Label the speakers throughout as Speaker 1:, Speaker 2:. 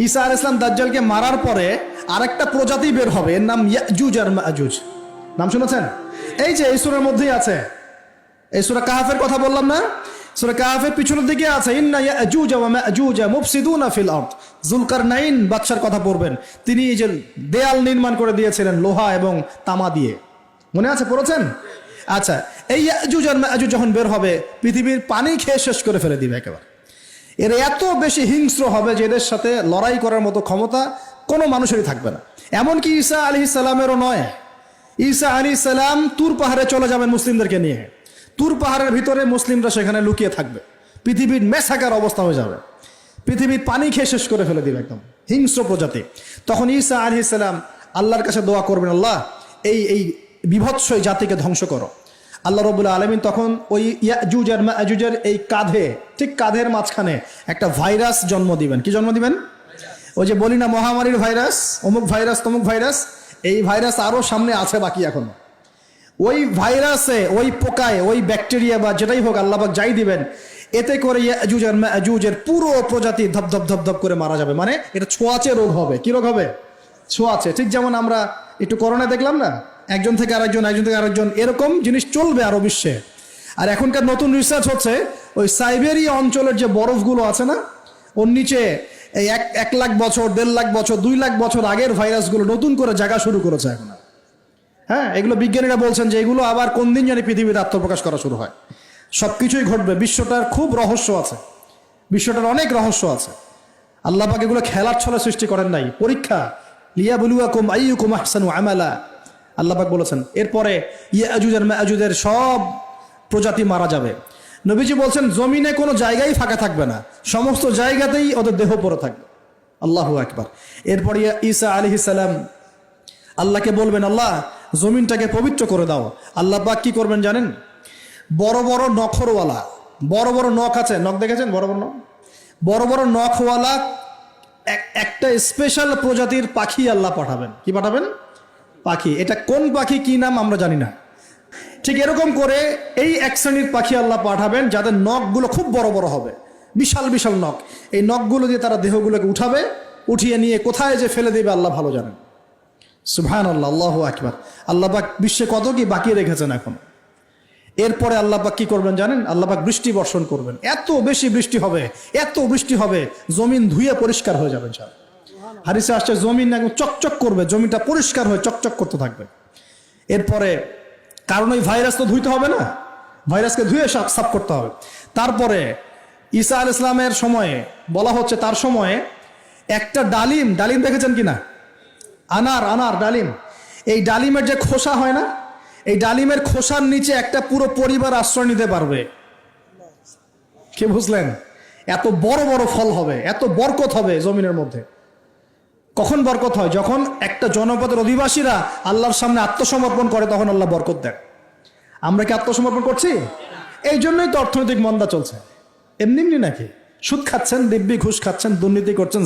Speaker 1: ঈসা আলাইহিস সালাম দাজ্জালকে মারার পরে আরেকটা প্রজাতি বের হবে, এর নাম ইয়াজুজ আর মাজুজ। নাম শুনেছেন? এই যে এই সূরার মধ্যেই আছে, এই সূরা কাহাফের কথা বললাম না, সূরা কাহাফের পিছনের দিকে আছে ইন্না ইয়াজুজ ওয়া মাজুজ মুফসিদুনা ফিল আরদ। যুলকারনাইন বাদশার কথা পড়বেন, তিনি এই যে দেয়াল নির্মাণ করে দিয়েছিলেন লোহা এবং তামা দিয়ে, মনে আছে, পড়েছেন? আচ্ছা, এই ইয়াজুজ আর মাজুজ যখন বের হবে পৃথিবীর পানি খেয়ে শেষ করে ফেলে দিবে একেবারে। এরা এত বেশি হিংস্র হবে যে এদের সাথে লড়াই করার মতো ক্ষমতা কোনো মানুষেরই থাকবে না। এমনকি ঈসা আলাইহিস সালামেরও নয়। ঈসা আলাইহিস সালাম তুর পাহাড়ে চলে যাবেন মুসলিমদেরকে নিয়ে। তুর পাহাড়ের ভিতরে মুসলিমরা সেখানে লুকিয়ে থাকবে, পৃথিবীর মেসাকার অবস্থা হয়ে যাবে, পৃথিবীর পানি খেয়ে শেষ করে ফেলে দিবে, একদম হিংস্র প্রজাতি। তখন ঈসা আলাইহিস সালাম আল্লাহর কাছে দোয়া করবেন, আল্লাহ এই বিভৎস এই জাতিকে ধ্বংস করো। আল্লাহ রাব্বুল আলামিন তখন ওই ইয়াজুজ আর মাজুজের এই কাঁধে, ঠিক কাঁধের মাঝখানে একটা ভাইরাস জন্ম দিবেন। কি জন্ম দিবেন? ওই যে বলি না মহামারীর ভাইরাস, অমুক ভাইরাস তমুক ভাইরাস, এই ভাইরাস আরো সামনে আছে বাকি এখনো। ওই ভাইরাসে, ওই পোকায়, ওই ব্যাকটেরিয়া বা যেটাই হোক আল্লাহ পাক যাই দিবেন, এতে করে ইয়াজুজ আর মাজুজের পুরো প্রজাতি ধপ ধপ ধপ ধপ করে মারা যাবে। মানে এটা ছোঁয়াচে রোগ হবে। কি রোগ হবে? ছোঁয়াচে। ঠিক যেমন আমরা একটু করোনা দেখলাম না, একজন থেকে আরেকজন, একজন থেকে আরেকজন, এরকম জিনিস চলবে আরো বিশ্বে। আর এখনকার নতুন রিসার্চ হচ্ছে ওই সাইবেরিয়া অঞ্চলের যে বরফগুলো আছে না, ওর নিচে এই 1 লাখ বছর, 1.5 লাখ বছর, 2 লাখ বছর আগের ভাইরাসগুলো নতুন করে জায়গা শুরু করেছে এখন। হ্যাঁ, এগুলো বিজ্ঞানীরা বলছেন যে এগুলো আবার কোন দিন জানি পৃথিবীতে আত্মপ্রকাশ করা শুরু হয়। সবকিছুই ঘটবে। বিশ্বটার খুব রহস্য আছে, বিশ্বটার অনেক রহস্য আছে। আল্লাহ পাক এগুলো খেলার ছলে সৃষ্টি করেন নাই, পরীক্ষা। লিয়াবলুয়াকুম আইয়ুকুম আহসানু আমালা, আল্লাহ পাক বলেছেন। এরপরে ইয়াজুজ আর মাজুজের সব প্রজাতি মারা যাবে। নবীজি বলছেন জমিনে কোনো জায়গায় ফাঁকা থাকবে না, সমস্ত জায়গাতেই ওদের দেহ পড়ে থাকবে। আল্লাহু আকবার। এরপরে ঈসা আলাইহিস সালাম আল্লাহকে বলবেন, আল্লাহ জমিনটাকে পবিত্র করে দাও। আল্লাহ পাক কি করবেন জানেন? বড় বড় নখরওয়ালা, বড় বড় নখ আছে, নখ দেখেছেন? বড় বড় নখ, বড় বড় নখওয়ালা একটা স্পেশাল প্রজাতির পাখি আল্লাহ পাঠাবেন। কি পাঠাবেন? পাখি। এটা কোন পাখি, কি নাম আমরা জানি না। ঠিক এরকম করে এই এক শ্রেণীর পাখি আল্লাহ পাঠাবেন যাদের নখগুলো খুব বড় বড় হবে, বিশাল বিশাল নখ। এই নখগুলো দিয়ে তারা দেহগুলোকে উঠাবে, উঠিয়ে নিয়ে কোথায় যে ফেলে দেবে আল্লাহ ভালো জানেন। সুবহানাল্লাহ, আল্লাহু আকবার। আল্লাহ পাক বিশ্বে কত কি বাকি রেখেছেন এখন। এরপরে আল্লাহ পাক কি করবেন জানেন? আল্লাহ পাক বৃষ্টি বর্ষণ করবেন। এত বেশি বৃষ্টি হবে, এত বৃষ্টি হবে, জমিন ধুয়ে পরিষ্কার হয়ে যাবে। হাদিসে আসছে জমিন একদম চকচক করবে, জমিটা পরিষ্কার হয়ে চকচক করতে থাকবে। এরপরে কারণ ওই ভাইরাস তো ধুইতে হবে না, ভাইরাসকে ধুয়ে সাফ করতে হবে। তারপরে ঈসা আলাইহিস সালামের সময়ে বলা হচ্ছে, তার সময়ে একটা ডালিম, ডালিম দেখেছেন কিনা? আনার ডালিম, এই ডালিমের যে খোসা হয় না, এই ডালিমের খোসার নিচে একটা পুরো পরিবার আশ্রয় নিতে পারবে। কি বুঝলেন? এত বড় বড় ফল হবে, এত বরকত হবে জমিনের মধ্যে। কখন বরকত হয়? যখন একটা জনপদের অধিবাসীরা আল্লাহর সামনে আত্মসমর্পণ করে, তখন আল্লাহ বরকত দেন। আমরা কি আত্মসমর্পণ করছি? এই জন্যই তো অর্থনৈতিক মন্দা চলছে। এমনি এমনি নাকি? সুদ খাচ্ছেন, দিব্যি ঘুষ খাচ্ছেন, দুর্নীতি করছেন,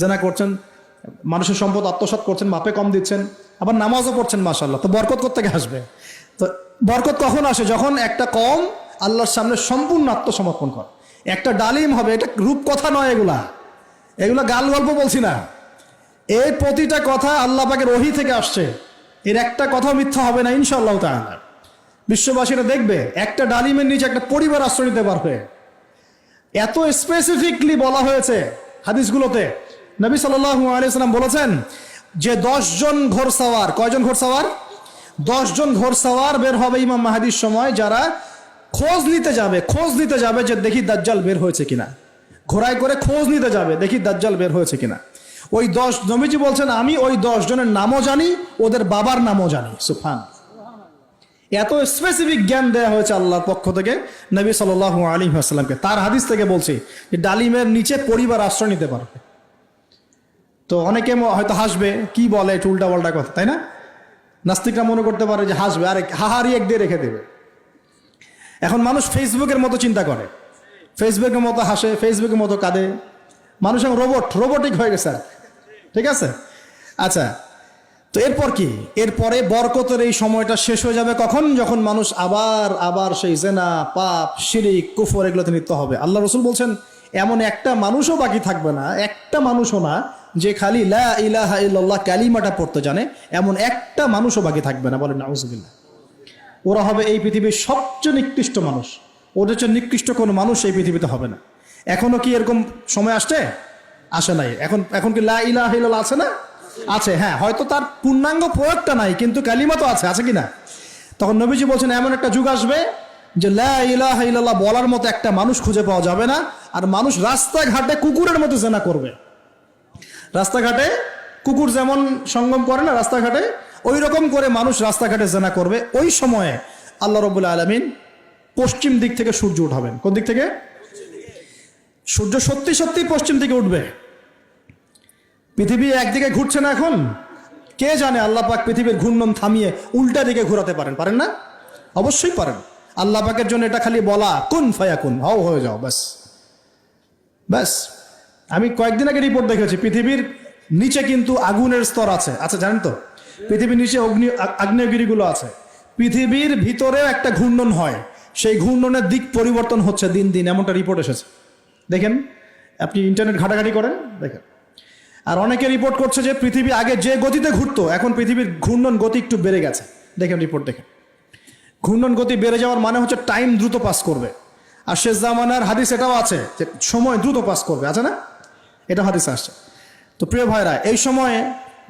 Speaker 1: জেনা করছেন, মানুষের সম্পদ আত্মসাৎ করছেন, মাপে কম দিচ্ছেন, আবার নামাজও পড়ছেন, মাশাআল্লাহ। তো বরকত কোত্থেকে আসবে? তো বরকত কখন আসে? যখন একটা কম আল্লাহর সামনে সম্পূর্ণ আত্মসমর্পণ করে। একটা ডালিম হবে, এটা রূপকথা নয়, এগুলা গাল গল্প বলছি না। এই প্রতিটা কথা আল্লাহ পাকের ওহী থেকে আসছে, এর একটা কথা মিথ্যা হবে না ইনশাআল্লাহ তাআলা। বিশ্ববাসীরা দেখবে একটা ডালিমের নিচে একটা পরিবার আশ্রয় নিতে পারবে। এত স্পেসিফিকলি বলা হয়েছে হাদিসগুলোতে। নবী সাল্লাল্লাহু আলাইহি ওয়াসাল্লাম বলেছেন যে 10 জন ঘোড়সওয়ার, কয়জন ঘোড়সওয়ার? 10 জন ঘোড়সওয়ার বের হবে ইমাম মাহদির সময়, যারা খোঁজ নিতে যাবে যে দেখি দাজ্জাল বের হয়েছে কিনা। ঘোড়ায় করে খোঁজ নিতে যাবে, দেখি দাজ্জাল বের হয়েছে কিনা। ওই 10, নবীজি বলছেন আমি ওই 10 জনের নামও জানি, ওদের বাবার নামও জানি। সুবহানাল্লাহ। এত স্পেসিফিক জ্ঞান দেয়া হয়েছে আল্লাহর পক্ষ থেকে নবী সাল্লাল্লাহু আলাইহি ওয়াসাল্লামকে। তার হাদিস থেকে বলছি যে ডালিমের নিচে পরিবার আশ্রয় নিতে পারবে। তো অনেকে হয়তো হাসবে, কি বলে একটু উল্টা পাল্টা কথা, তাই না? নাস্তিকরা মনে করতে পারে যে হাসবে, আরে হাহারি এক দিয়ে রেখে দেবে। এখন মানুষ ফেসবুকের মতো চিন্তা করে, ফেসবুকের মতো হাসে, ফেসবুকের মতো কাঁদে। মানুষ এখন রোবটিক হয়ে গেছে। ঠিক আছে, আচ্ছা। তো এরপর কি? এরপরে বরকতের এই সময়টা শেষ হয়ে যাবে কখন? যখন মানুষ আবার সেই জেনা, পাপ, শিরিক, কুফর এগুলোতে লিপ্ত হবে। আল্লাহ রাসূল বলছেন এমন একটা মানুষও বাকি থাকবে না, একটা মানুষও না যে খালি লা ইলাহা ইল্লাল্লাহ কালিমাটা পড়তে জানে, এমন একটা মানুষও বাকি থাকবে না। বলেন নাউজুবিল্লাহ। ওরা হবে এই পৃথিবীর সবচেয়ে নিকৃষ্ট মানুষ। ওদের চেয়ে নিকৃষ্ট কোনো মানুষ এই পৃথিবীতে হবে না। এখনো কি এরকম সময় আসছে? আসে নাই। এখন কি লা ইলাহা ইল্লাল্লাহ আছে না? আছে, হ্যাঁ। হয়তো তার পূর্ণাঙ্গ প্রয়োগটা নাই, কিন্তু কালিমা তো আছে কি না? তখন নবীজি বলছেন এমন একটা যুগ আসবে যে লা ইলাহা ইল্লাল্লাহ বলার মতো একটা মানুষ খুঁজে পাওয়া যাবে না। আর মানুষ রাস্তাঘাটে কুকুরের মতো জেনা করবে। রাস্তাঘাটে কুকুর যেমন সঙ্গম করে না রাস্তাঘাটে, ওই রকম করে মানুষ রাস্তাঘাটে জেনা করবে। ওই সময়ে আল্লাহ রাব্বুল আলামিন পশ্চিম দিক থেকে সূর্য উঠাবেন। কোন দিক থেকে? সূর্য সত্যি সত্যি পশ্চিম দিকে উঠবে। পৃথিবী একদিকে ঘুরছে না এখন? কে জানে আল্লাহ পাক পৃথিবীর ঘূর্ণন থামিয়ে উল্টা দিকে ঘোরাতে পারেন না? অবশ্যই পারেন। আল্লাহ পাকের জন্য এটা খালি বলা, কুন ফায়াকুন, হও হয়ে যাও, ব্যাস ব্যাস। আমি কয়েকদিন আগে রিপোর্ট দেখেছি, পৃথিবীর নিচে কিন্তু আগুনের স্তর আছে, জানেন তো? পৃথিবীর নিচে আগ্নেয়গিরিগুলো আছে। পৃথিবীর ভিতরেও একটা ঘূর্ণন হয়, সেই ঘূর্ণনের দিক পরিবর্তন হচ্ছে দিন দিন, এমনটা রিপোর্ট এসেছে। দেখেন, আপনি ইন্টারনেট ঘাটাঘাটি করেন, দেখেন। আর অনেকে রিপোর্ট করছে যে পৃথিবী আগে যে গতিতে ঘুরতো, এখন পৃথিবীর ঘূর্ণন গতি একটু বেড়ে গেছে। দেখেন রিপোর্ট, দেখেন। ঘূর্ণন গতি বেড়ে যাওয়ার মানে হচ্ছে টাইম দ্রুত পাস করবে। আর শেষ জামানার হাদিস এটাও আছে যে সময় দ্রুত পাস করবে, আছে না? এটা হাদিসে আসছে। তো প্রিয় ভাইরা, এই সময়ে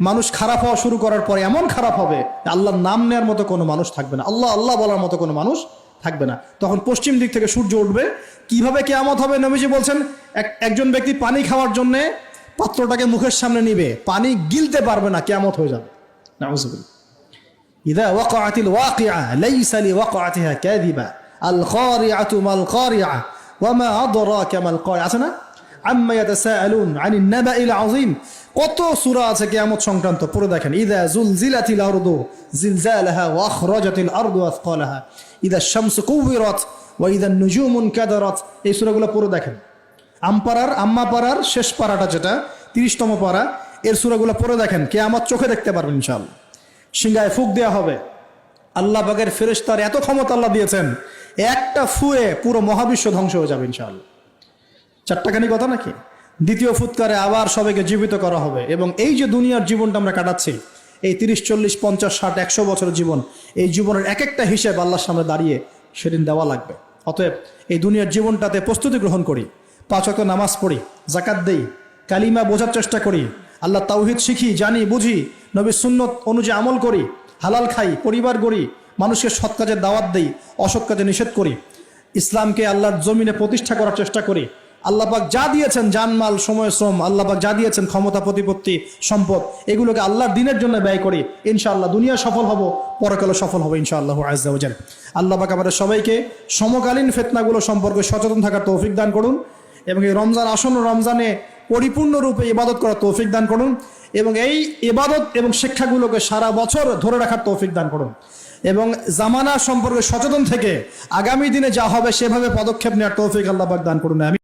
Speaker 1: মানুষ খারাপ হওয়া শুরু করার পরে এমন খারাপ হবে, আল্লাহর নাম নেওয়ার মতো কোনো মানুষ থাকবে না, আল্লাহ আল্লাহ বলার মতো কোনো মানুষ থাকবে না। তখন পশ্চিম দিক থেকে সূর্য উঠবে। কিভাবে কিয়ামত হবে? নবীজি বলছেন একজন ব্যক্তি পানি খাওয়ার জন্যে পাত্রটাকে মুখের সামনে নিবে, পানি গিলতে পারবে না, কিয়ামত হয়ে যাবে। নাউযুবিল্লাহ। ইযা ওয়াকাআতিল ওয়াকিআ লাইসা লিওয়াকাআতিহা কাযিবা আল খারিআতু মাল খারিআ ওয়া মা আদরাকা মাল খারিআ, আছে না? আম্মা ইয়াতাসাআলুন আনিন নাবাইল আযীম। কত সূরা আছে কিয়ামত সংক্রান্ত, পড়ে দেখেন। ইযা যুলজিলাতিল আরদু জিলজালাহা ওয়া আখরাজাতিল আরদু আসকালাহা ইযা শামসু কুবিরাত ওয়া ইযা নুজুমু কাদারাত। এই সূরাগুলো পড়ে দেখেন। আম্মা পারার শেষ পারাটা, যেটা 30তম পারা, এর সূরাগুলো পড়ে দেখেন। কিয়ামত চোখে দেখতে পারবেন ইনশাআল্লাহ। সিংহায় ফুঁক দেওয়া হবে। আল্লাহ পাকের ফেরেশতার এত ক্ষমতা আল্লাহ দিয়েছেন, একটা ফুয়ে পুরো মহাবিশ্ব ধ্বংস হয়ে যাবে ইনশাআল্লাহ। চারটাখানি কথা নাকি? দ্বিতীয় ফুৎকারে আবার সবাইকে জীবিত করা হবে। এবং এই যে দুনিয়ার জীবনটা আমরা কাটাচ্ছি, এই 30, 40, 50, 60, 100 বছরের জীবন, এই জীবনের এক একটা হিসেব আল্লাহর সামনে দাঁড়িয়ে সেদিন দেওয়া লাগবে। অতএব এই দুনিয়ার জীবনটাতে প্রস্তুতি গ্রহণ করি, 5 ওয়াক্ত নামাজ পড়ি, যাকাত দেই, কালিমা বোঝার চেষ্টা করি, আল্লাহ তাওহীদ শিখি, জানি, বুঝি, নবীর সুন্নত অনুযায়ী আমল করি, হালাল খাই, পরিবার গড়ি, মানুষকে সৎ কাজের দাওয়াত দেই, অসৎ কাজে নিষেধ করি, ইসলামকে আল্লাহর জমিনে প্রতিষ্ঠা করার চেষ্টা করি। আল্লাহ পাক যা দিয়েছেন, জানমাল, সময়, শ্রম, আল্লাহ পাক যা দিয়েছেন, ক্ষমতা, প্রতিপত্তি, সম্পদ, এগুলোকে আল্লাহর দ্বীনের জন্য ব্যয় করি। ইনশাআল্লাহ দুনিয়া সফল হব, পরকালে সফল হব ইনশাআল্লাহু আযজা ওয়া জাল। আল্লাহ পাক আমাদের সবাইকে সমকালীন ফিতনাগুলো সম্পর্কে সচেতন থাকার তৌফিক দান করুন, এবং এই রমজান, আসন্ন রমজানে পরিপূর্ণরূপে ইবাদত করার তৌফিক দান করুন, এবং এই ইবাদত এবং শিক্ষাগুলোকে সারা বছর ধরে রাখার তৌফিক দান করুন, এবং জামানা সম্পর্কে সচেতন থেকে আগামী দিনে যা হবে সেভাবে পদক্ষেপ নেওয়ার তৌফিক আল্লাহ পাক দান করুন। আমি